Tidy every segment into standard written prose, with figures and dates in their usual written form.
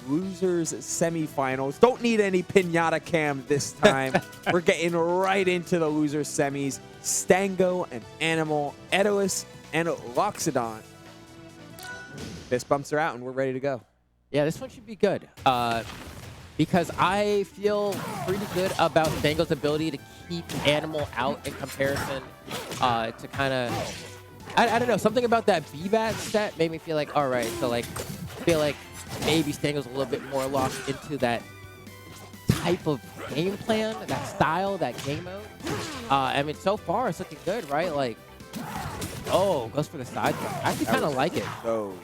losers semifinals. Don't need any pinata cam this time. We're getting right into the losers semis. Stango and Animal, Etalus and Loxodont. Fist bumps are out and we're ready to go. Yeah, this one should be good. Because I feel pretty good about Stango's ability to keep Animal out in comparison to kind of, I don't know, something about that BBAT set made me feel like, all right, so like, I feel like maybe Stango's a little bit more locked into that type of game plan, that style, that game mode. I mean, so far it's looking good, right? Like, oh, goes for the side throw. I actually kind of like it. So,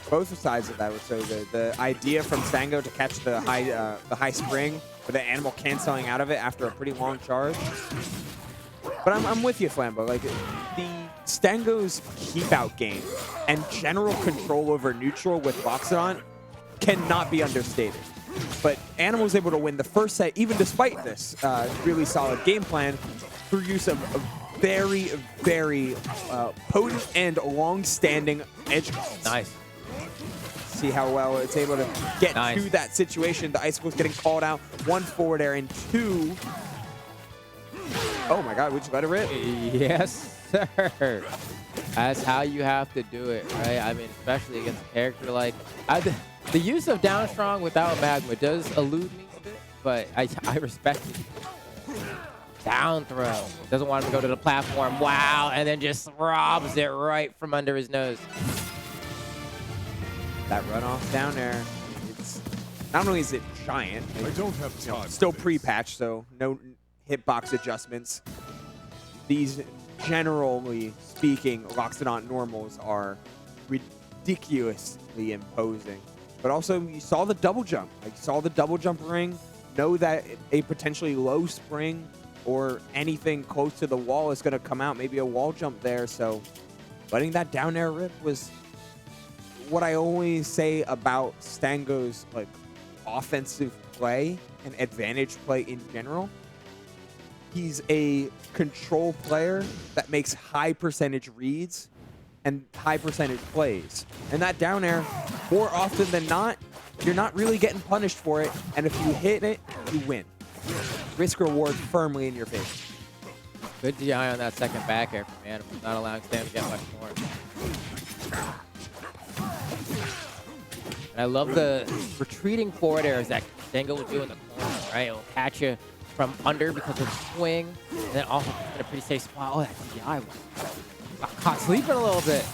both sides of that were so good. The idea from Stango to catch the high spring, with the Animal canceling out of it after a pretty long charge. But I'm with you, Flambo. Like, the Stango's keep out game and general control over neutral with Loxodont cannot be understated. But Animal was able to win the first set, even despite this really solid game plan, through use of a very, very potent and long-standing edge guards. Nice. See how well it's able to get to that situation. The icicle's getting called out. 1 forward air and 2. Oh my God, would you let it rip? Yes, sir. That's how you have to do it, right? I mean, especially against a character like... the use of down strong without magma does elude me a bit, but I respect it. Down throw. Doesn't want him to go to the platform. Wow, and then just robs it right from under his nose. That runoff down there, it's not only is it giant, I don't have time. Still pre-patched, so no hitbox adjustments. These, generally speaking, Loxodont normals are ridiculously imposing. But also, you saw the double jump. Like, you saw the double jump ring. Know that a potentially low spring or anything close to the wall is going to come out. Maybe a wall jump there. So, letting that down air rip was what I always say about Stango's like offensive play and advantage play in general. He's a control player that makes high percentage reads and high percentage plays. And that down air, more often than not, you're not really getting punished for it. And if you hit it, you win. Risk reward firmly in your face. Good DI on that second back air from Animal, not allowing Stan to get much more. And I love the retreating forward airs that Stango will do in the corner, right? It'll catch you from under because of the swing, and then also in a pretty safe spot. Oh, that DI got caught sleeping a little bit.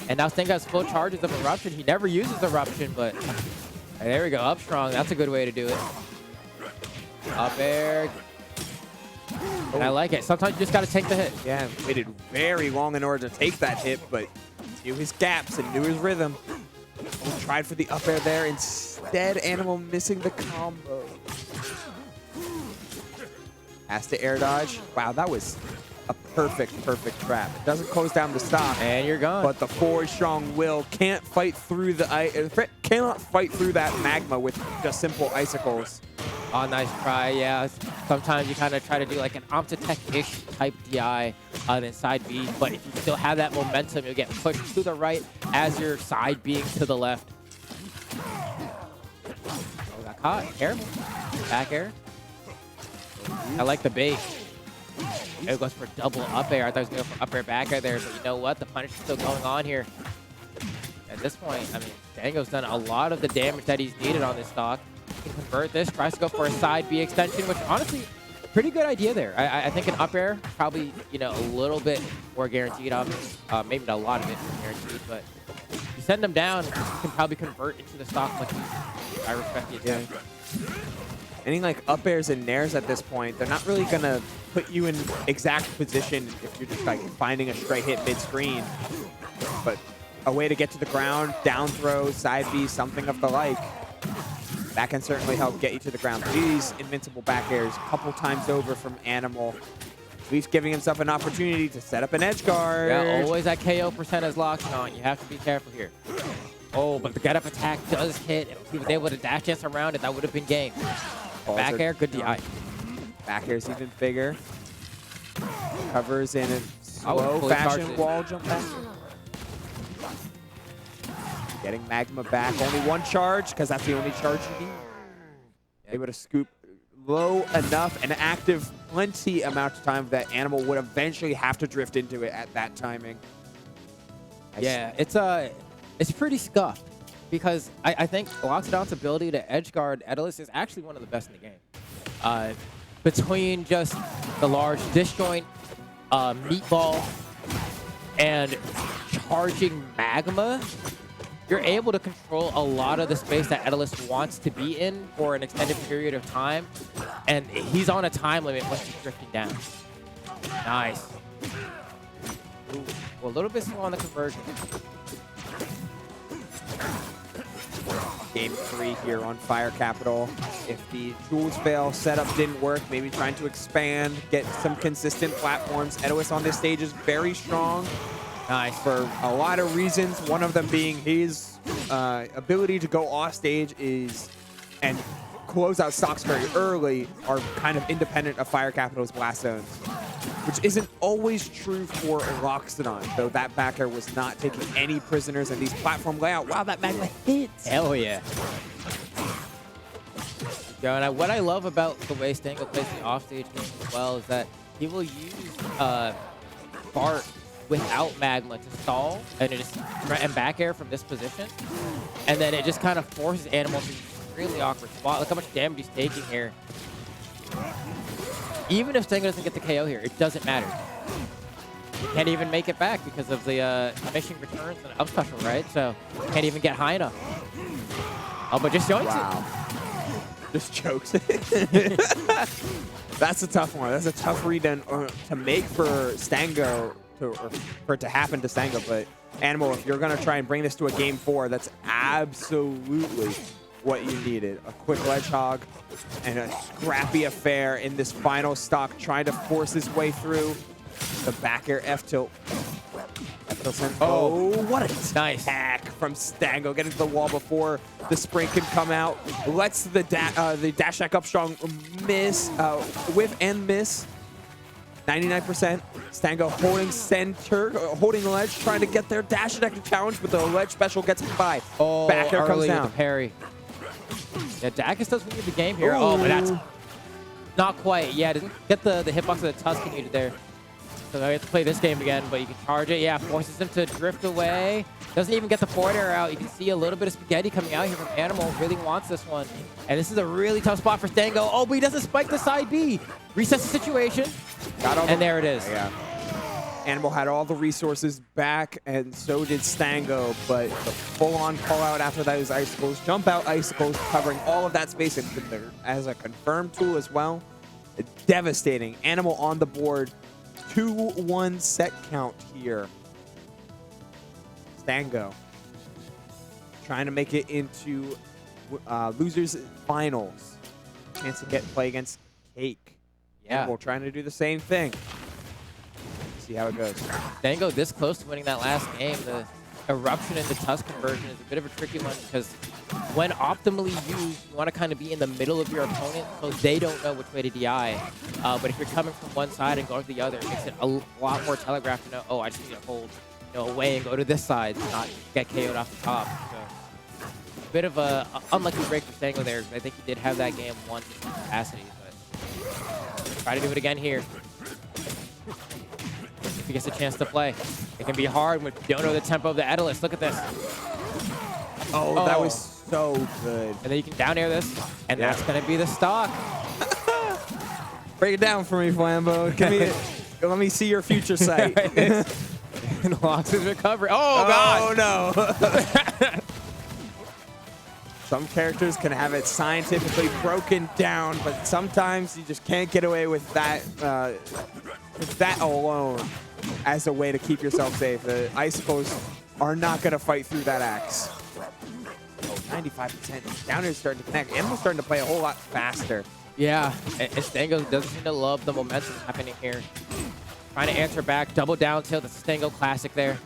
And now Stango has full charges of Eruption. He never uses Eruption, but there we go, up strong. That's a good way to do it. Up air. And I like it. Sometimes you just got to take the hit. Yeah, waited very long in order to take that hit, but knew his gaps and knew his rhythm. He tried for the up air there. Instead, Animal missing the combo. Has to air dodge. Wow, that was a perfect trap. It doesn't close down the stock. And you're gone. But the forward strong will cannot fight through that magma with just simple icicles. Oh, nice try. Yeah, sometimes you kind of try to do like an Omtitech-ish type DI on inside B, but if you still have that momentum, you'll get pushed to the right as your side being to the left. Oh, got caught. Careful. Back air. I like the bait. It goes for double up air. I thought he was going to go for up air back air there, but you know what? The punish is still going on here. At this point, I mean, Stango's done a lot of the damage that he's needed on this stock. He can convert this, tries to go for a side B extension, which honestly, pretty good idea there. I think an up air, probably, you know, a little bit more guaranteed, obviously. Maybe not a lot of it guaranteed, but you send him down, you can probably convert into the stock much easier. I respect the attempt. Yeah. Anything like up airs and nairs at this point, they're not really going to put you in exact position if you're just like finding a straight hit mid-screen. But a way to get to the ground, down throw, side B, something of the like. That can certainly help get you to the ground. These invincible back airs a couple times over from Animal. At least giving himself an opportunity to set up an edge guard. Yeah, always that KO percent is locked on. You have to be careful here. Oh, but the get-up attack does hit. If he was able to dash dance around it, that would have been game. Back air, good DI. Back air's even bigger. Covers in a slow fashion wall jump back. Getting Magma back. Only one charge, because that's the only charge you need. Able to scoop low enough and active plenty amount of time that Animal would eventually have to drift into it at that timing. Yeah, it's pretty scuffed because I think Loxodont's ability to edge guard Etalus is actually one of the best in the game. Between just the large disjoint, meatball, and charging Magma, you're able to control a lot of the space that Etalus wants to be in for an extended period of time, and he's on a time limit once he's drifting down. Nice. Ooh, well, a little bit slow on the conversion. Game 3 here on Fire Capital. If the tools fail, setup didn't work, maybe trying to expand, get some consistent platforms. Etalus on this stage is very strong. Nice. For a lot of reasons, one of them being his ability to go off stage and close out stocks very early are kind of independent of Fire Capital's blast zones, which isn't always true for Loxodont, though that backer was not taking any prisoners in these platform layout. Wow, that Magma hits! Hell yeah. And what I love about the way Stango plays the offstage game as well is that he will use Bart without Magma to stall and back air from this position, and then it just kind of forces Animal to a really awkward spot. Look how much damage he's taking here. Even if Stango doesn't get the KO here, it doesn't matter. He can't even make it back because of the mission returns and up special, right? So can't even get high enough. Oh, but just showing Just chokes it. That's a tough one. That's a tough read to make for Stango, for it to happen to Stango. But Animal, if you're going to try and bring this to a game 4, that's absolutely what you needed. A quick ledge hog and a scrappy affair in this final stock, trying to force his way through the back air F tilt. Oh, what a nice hack from Stango, getting to the wall before the spring can come out. Lets the dash attack up strong miss, whiff and miss. 99%. Stango holding center, holding the ledge, trying to get their dash attack to challenge, but the ledge special gets him by. Oh, back air comes down. With the parry. Yeah, Dacus does win the game here. Ooh. Oh, but that's not quite. Yeah, didn't get the hitbox of the Tusk he needed there. So now we have to play this game again, but you can charge it. Yeah, forces him to drift away. Doesn't even get the forward air out. You can see a little bit of spaghetti coming out here from Animal. Really wants this one. And this is a really tough spot for Stango. Oh, but he doesn't spike the side B. Resets the situation. And there it is. Yeah. Animal had all the resources back, and so did Stango, but the full-on call-out after those icicles, jump out icicles, covering all of that space and as a confirmed tool as well. Devastating. Animal on the board. 2-1 set count here. Stango trying to make it into losers finals. Chance to play against Cake. Yeah. Animal trying to do the same thing. See how it goes. Stango this close to winning that last game. The eruption into Tusk conversion is a bit of a tricky one because when optimally used, you want to kind of be in the middle of your opponent so they don't know which way to DI. But if you're coming from one side and going to the other, it makes it a lot more telegraphed to know, oh, I just need to hold away and go to this side, not get KO'd off the top. So a bit of a unlucky break for Stango there. I think he did have that game won in capacity, but try to do it again here. If he gets a chance to play. It can be hard when you don't know the tempo of the Etalus. Look at this. Oh, that was so good. And then you can down air this, and that's going to be the stock. Break it down for me, Flambeau. Let me see your future sight. And Lox is recovering. Oh, God. Oh, no. Some characters can have it scientifically broken down, but sometimes you just can't get away with that, alone as a way to keep yourself safe. The icicles are not going to fight through that axe. Oh, 95%. Down is starting to connect. Animal's starting to play a whole lot faster. Yeah, and Stango doesn't seem to love the momentum happening here. Trying to answer back, double down tilt. That's a Stango classic there.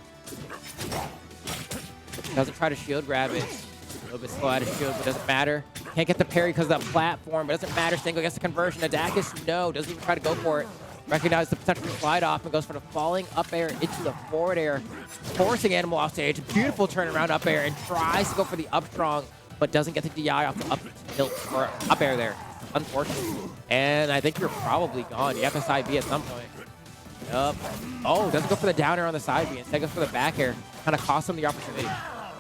Doesn't try to shield grab it. A little bit slow out of shield, but doesn't matter. Can't get the parry because of that platform, but doesn't matter. Stango gets the conversion. Adakis, no, doesn't even try to go for it. recognizes the potential slide off and goes for the falling up air into the forward air, forcing Animal off stage. Beautiful turnaround up air and tries to go for the up strong, but doesn't get the DI off the up tilt or up air there. Unfortunately. And I think you're probably gone. You have to side B at some point. Yup. Oh, doesn't go for the down air on the side B. Instead goes for the back air. Kind of costs him the opportunity.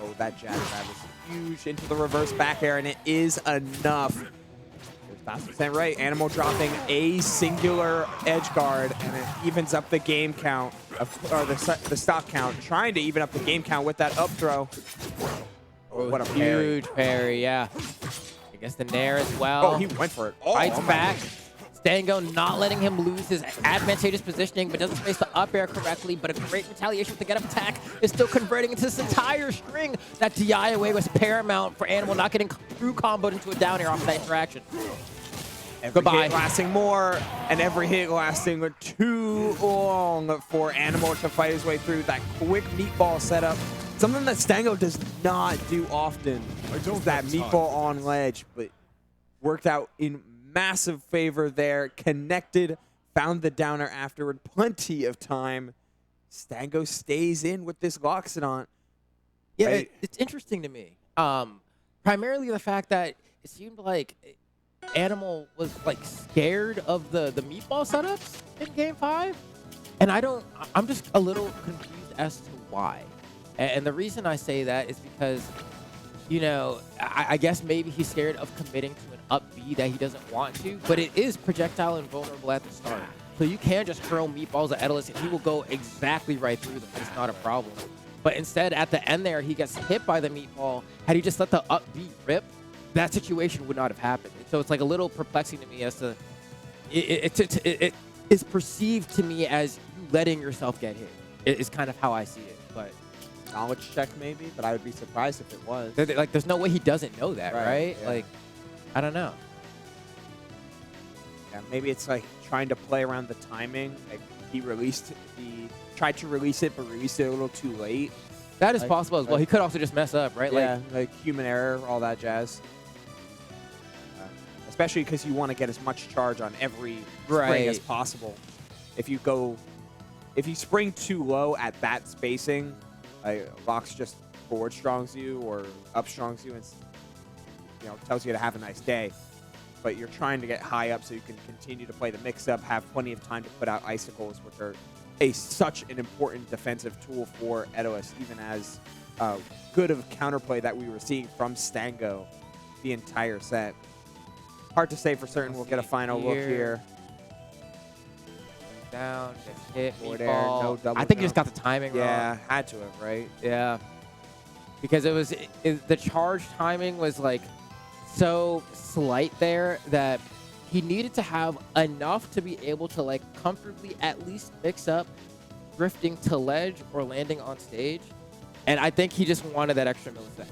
Oh, that jab grab is huge into the reverse back air, and it is enough. There's fast % right. Animal dropping a singular edge guard, and it evens up the game count, or the stock count, trying to even up the game count with that up throw. Oh, what a parry. Huge parry, yeah. I guess the nair as well. Oh, he went for it. Oh, Fights back. Stango not letting him lose his advantageous positioning, but doesn't space the up air correctly. But a great retaliation with the get-up attack is still converting into this entire string. That DI away was paramount for Animal, not getting through comboed into a down air off that interaction. Every hit lasting more, and every hit lasting too long for Animal to fight his way through that quick meatball setup. Something that Stango does not do often. Is that meatball on ledge, but worked out in massive favor there. Connected, found the downer afterward. Plenty of time. Stango stays in with this Loxodont. Yeah, right? it's interesting to me. Primarily the fact that it seemed like Animal was like scared of the meatball setups in Game 5, and I'm just a little confused as to why. And the reason I say that is because, you know, I guess maybe he's scared of committing to an up B that he doesn't want to, but it is projectile invulnerable at the start. So you can just hurl meatballs at Etalus and he will go exactly right through them. It's not a problem. But instead, at the end there, he gets hit by the meatball. Had he just let the up B rip, that situation would not have happened. So it's like a little perplexing to me as to, it is perceived to me as you letting yourself get hit. It is kind of how I see it, but. Knowledge check maybe, but I would be surprised if it was. Like, there's no way he doesn't know that, right? Yeah. Like, I don't know. Yeah, maybe it's like trying to play around the timing. Like he tried to release it, but released it a little too late. That is possible as well. He could also just mess up, right? Yeah, like human error, all that jazz. Especially because you want to get as much charge on every spring as possible. If you spring too low at that spacing, Lox just forward strongs you or up strongs you and tells you to have a nice day. But you're trying to get high up so you can continue to play the mix-up, have plenty of time to put out icicles, which are such an important defensive tool for Etalus, even as good of counterplay that we were seeing from Stango the entire set. Hard to say for certain. We'll get a final look here. Down, gets hit, meatball. No double I think jump. you just got the timing wrong. Yeah, had to have, right? Yeah. Because the charge timing was like so slight there that he needed to have enough to be able to like comfortably at least mix up drifting to ledge or landing on stage. And I think he just wanted that extra millisecond.